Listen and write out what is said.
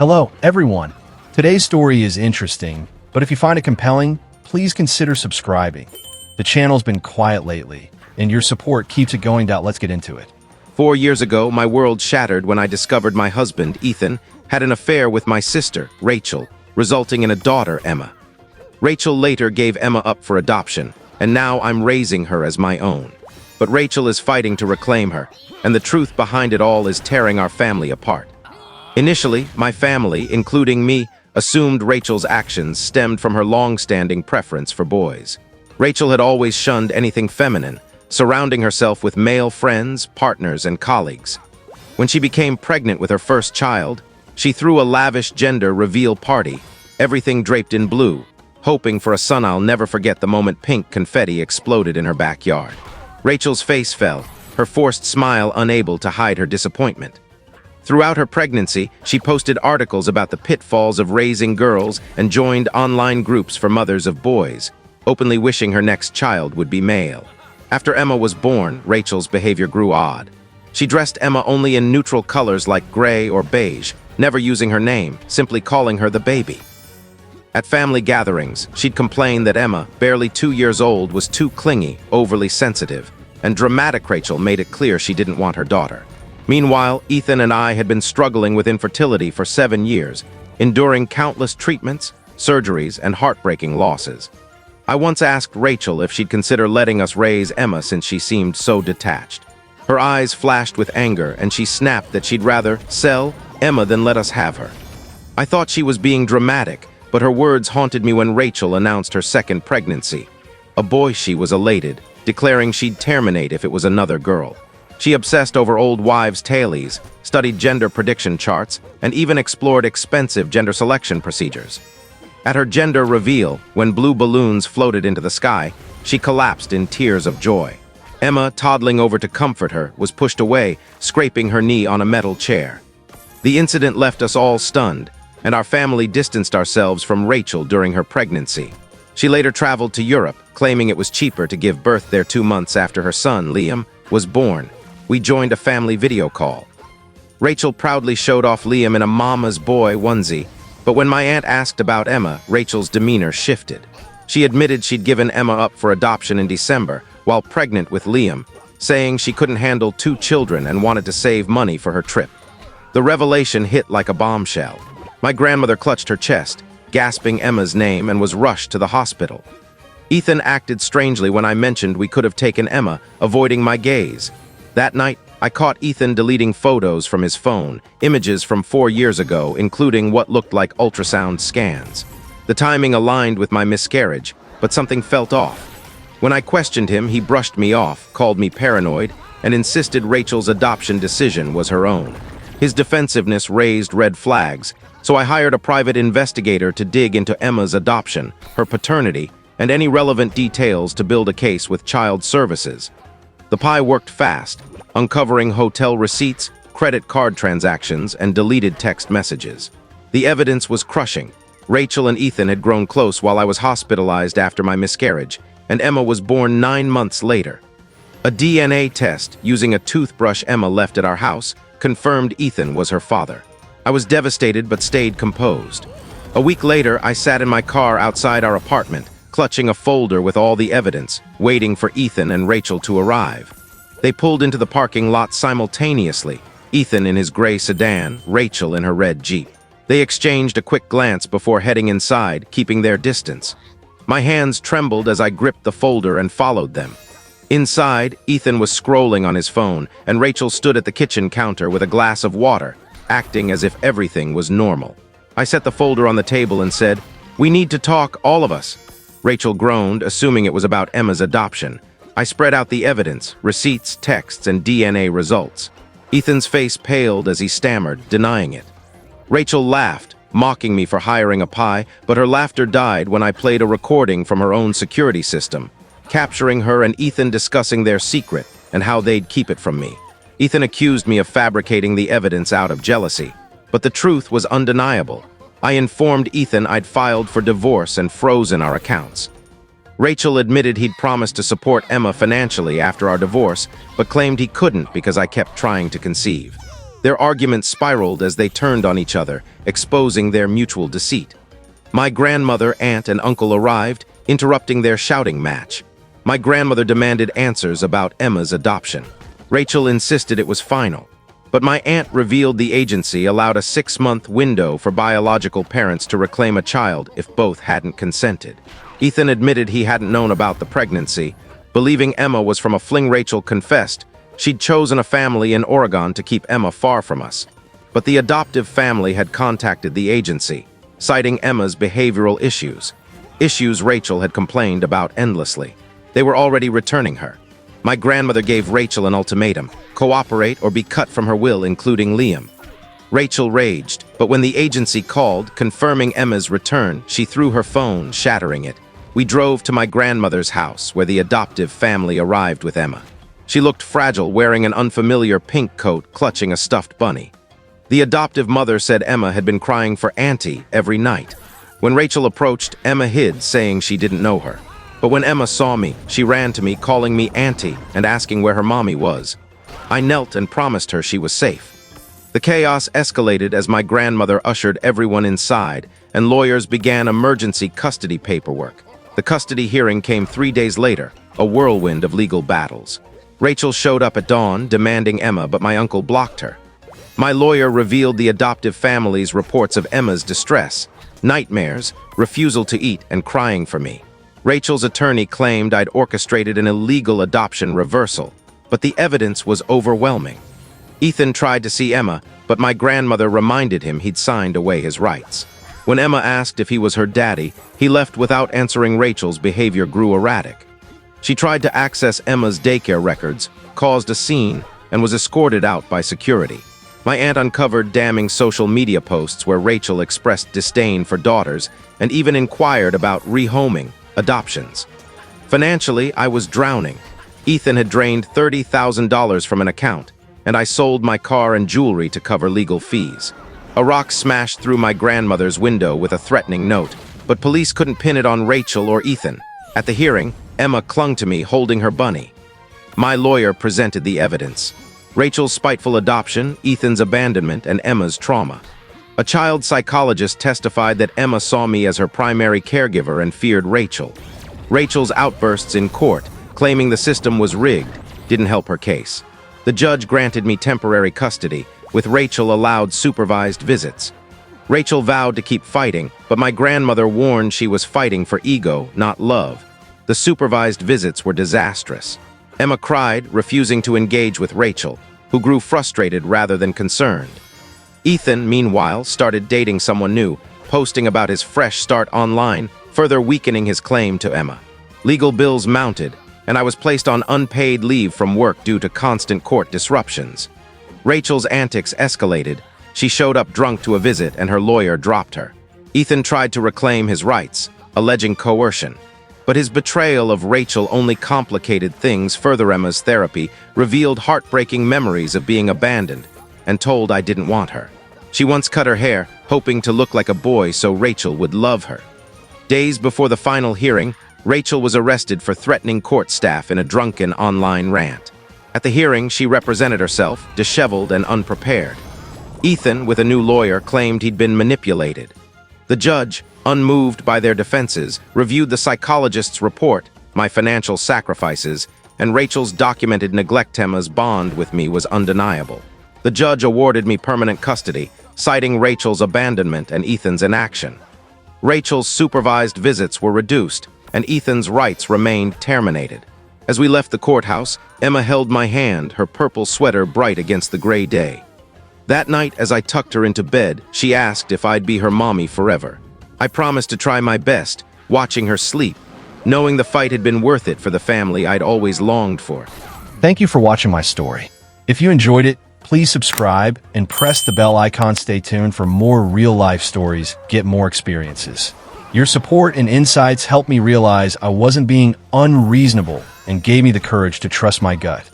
Hello, everyone. Today's story is interesting, but if you find it compelling, please consider subscribing. The channel's been quiet lately, and your support keeps it going. Let's get into it. 4 years ago, my world shattered when I discovered my husband, Ethan, had an affair with my sister, Rachel, resulting in a daughter, Emma. Rachel later gave Emma up for adoption, and now I'm raising her as my own. But Rachel is fighting to reclaim her, and the truth behind it all is tearing our family apart. Initially, my family, including me, assumed Rachel's actions stemmed from her long-standing preference for boys. Rachel had always shunned anything feminine, surrounding herself with male friends, partners, and colleagues. When she became pregnant with her first child, she threw a lavish gender reveal party, everything draped in blue, hoping for a son. I'll never forget the moment pink confetti exploded in her backyard. Rachel's face fell, her forced smile unable to hide her disappointment. Throughout her pregnancy, she posted articles about the pitfalls of raising girls and joined online groups for mothers of boys, openly wishing her next child would be male. After Emma was born, Rachel's behavior grew odd. She dressed Emma only in neutral colors like gray or beige, never using her name, simply calling her the baby. At family gatherings, she'd complain that Emma, barely 2 years old, was too clingy, overly sensitive, and dramatic Rachel made it clear she didn't want her daughter. Meanwhile, Ethan and I had been struggling with infertility for 7 years, enduring countless treatments, surgeries, and heartbreaking losses. I once asked Rachel if she'd consider letting us raise Emma since she seemed so detached. Her eyes flashed with anger, and she snapped that she'd rather sell Emma than let us have her. I thought she was being dramatic, but her words haunted me when Rachel announced her second pregnancy. A boy. She was elated, declaring she'd terminate if it was another girl. She obsessed over old wives' tales, studied gender prediction charts, and even explored expensive gender selection procedures. At her gender reveal, when blue balloons floated into the sky, she collapsed in tears of joy. Emma, toddling over to comfort her, was pushed away, scraping her knee on a metal chair. The incident left us all stunned, and our family distanced ourselves from Rachel during her pregnancy. She later traveled to Europe, claiming it was cheaper to give birth there 2 months after her son, Liam, was born. We joined a family video call. Rachel proudly showed off Liam in a mama's boy onesie, but when my aunt asked about Emma, Rachel's demeanor shifted. She admitted she'd given Emma up for adoption in December, while pregnant with Liam, saying she couldn't handle 2 children and wanted to save money for her trip. The revelation hit like a bombshell. My grandmother clutched her chest, gasping Emma's name, and was rushed to the hospital. Ethan acted strangely when I mentioned we could have taken Emma, avoiding my gaze. That night, I caught Ethan deleting photos from his phone, images from 4 years ago, including what looked like ultrasound scans. The timing aligned with my miscarriage, but something felt off. When I questioned him, he brushed me off, called me paranoid, and insisted Rachel's adoption decision was her own. His defensiveness raised red flags, so I hired a private investigator to dig into Emma's adoption, her paternity, and any relevant details to build a case with child services. The PI worked fast, uncovering hotel receipts, credit card transactions, and deleted text messages. The evidence was crushing. Rachel and Ethan had grown close while I was hospitalized after my miscarriage, and Emma was born 9 months later. A DNA test using a toothbrush Emma left at our house confirmed Ethan was her father. I was devastated but stayed composed. A week later, I sat in my car outside our apartment, clutching a folder with all the evidence, waiting for Ethan and Rachel to arrive. They pulled into the parking lot simultaneously, Ethan in his gray sedan, Rachel in her red Jeep. They exchanged a quick glance before heading inside, keeping their distance. My hands trembled as I gripped the folder and followed them. Inside, Ethan was scrolling on his phone, and Rachel stood at the kitchen counter with a glass of water, acting as if everything was normal. I set the folder on the table and said, "We need to talk, all of us." Rachel groaned, assuming it was about Emma's adoption. I spread out the evidence, receipts, texts, and DNA results. Ethan's face paled as he stammered, denying it. Rachel laughed, mocking me for hiring a PI, but her laughter died when I played a recording from her own security system, capturing her and Ethan discussing their secret and how they'd keep it from me. Ethan accused me of fabricating the evidence out of jealousy, but the truth was undeniable. I informed Ethan I'd filed for divorce and frozen our accounts. Rachel admitted he'd promised to support Emma financially after our divorce, but claimed he couldn't because I kept trying to conceive. Their argument spiraled as they turned on each other, exposing their mutual deceit. My grandmother, aunt, and uncle arrived, interrupting their shouting match. My grandmother demanded answers about Emma's adoption. Rachel insisted it was final. But my aunt revealed the agency allowed a 6-month window for biological parents to reclaim a child if both hadn't consented. Ethan admitted he hadn't known about the pregnancy. Believing Emma was from a fling, Rachel confessed she'd chosen a family in Oregon to keep Emma far from us. But the adoptive family had contacted the agency, citing Emma's behavioral issues Rachel had complained about endlessly. They were already returning her. My grandmother gave Rachel an ultimatum: cooperate or be cut from her will, including Liam. Rachel raged, but when the agency called, confirming Emma's return, she threw her phone, shattering it. We drove to my grandmother's house, where the adoptive family arrived with Emma. She looked fragile, wearing an unfamiliar pink coat, clutching a stuffed bunny. The adoptive mother said Emma had been crying for Auntie every night. When Rachel approached, Emma hid, saying she didn't know her. But when Emma saw me, she ran to me, calling me Auntie and asking where her mommy was. I knelt and promised her she was safe. The chaos escalated as my grandmother ushered everyone inside, and lawyers began emergency custody paperwork. The custody hearing came 3 days later, a whirlwind of legal battles. Rachel showed up at dawn, demanding Emma, but my uncle blocked her. My lawyer revealed the adoptive family's reports of Emma's distress, nightmares, refusal to eat, and crying for me. Rachel's attorney claimed I'd orchestrated an illegal adoption reversal, but the evidence was overwhelming. Ethan tried to see Emma, but my grandmother reminded him he'd signed away his rights. When Emma asked if he was her daddy, he left without answering. Rachel's behavior grew erratic. She tried to access Emma's daycare records, caused a scene, and was escorted out by security. My aunt uncovered damning social media posts where Rachel expressed disdain for daughters and even inquired about rehoming, adoptions. Financially, I was drowning. Ethan had drained $30,000 from an account, and I sold my car and jewelry to cover legal fees. A rock smashed through my grandmother's window with a threatening note, but police couldn't pin it on Rachel or Ethan. At the hearing, Emma clung to me, holding her bunny. My lawyer presented the evidence: Rachel's spiteful adoption, Ethan's abandonment, and Emma's trauma. A child psychologist testified that Emma saw me as her primary caregiver and feared Rachel. Rachel's outbursts in court, claiming the system was rigged, didn't help her case. The judge granted me temporary custody, with Rachel allowed supervised visits. Rachel vowed to keep fighting, but my grandmother warned she was fighting for ego, not love. The supervised visits were disastrous. Emma cried, refusing to engage with Rachel, who grew frustrated rather than concerned. Ethan, meanwhile, started dating someone new, posting about his fresh start online, further weakening his claim to Emma. Legal bills mounted, and I was placed on unpaid leave from work due to constant court disruptions. Rachel's antics escalated. She showed up drunk to a visit, and her lawyer dropped her. Ethan tried to reclaim his rights, alleging coercion. But his betrayal of Rachel only complicated things further. Emma's therapy revealed heartbreaking memories of being abandoned and told I didn't want her. She once cut her hair, hoping to look like a boy so Rachel would love her. Days before the final hearing, Rachel was arrested for threatening court staff in a drunken online rant. At the hearing, she represented herself, disheveled and unprepared. Ethan, with a new lawyer, claimed he'd been manipulated. The judge, unmoved by their defenses, reviewed the psychologist's report, my financial sacrifices, and Rachel's documented neglect. Emma's bond with me was undeniable. The judge awarded me permanent custody, citing Rachel's abandonment and Ethan's inaction. Rachel's supervised visits were reduced, and Ethan's rights remained terminated. As we left the courthouse, Emma held my hand, her purple sweater bright against the gray day. That night, as I tucked her into bed, she asked if I'd be her mommy forever. I promised to try my best, watching her sleep, knowing the fight had been worth it for the family I'd always longed for. Thank you for watching my story. If you enjoyed it, please subscribe and press the bell icon. Stay tuned for more real-life stories, get more experiences. Your support and insights helped me realize I wasn't being unreasonable and gave me the courage to trust my gut.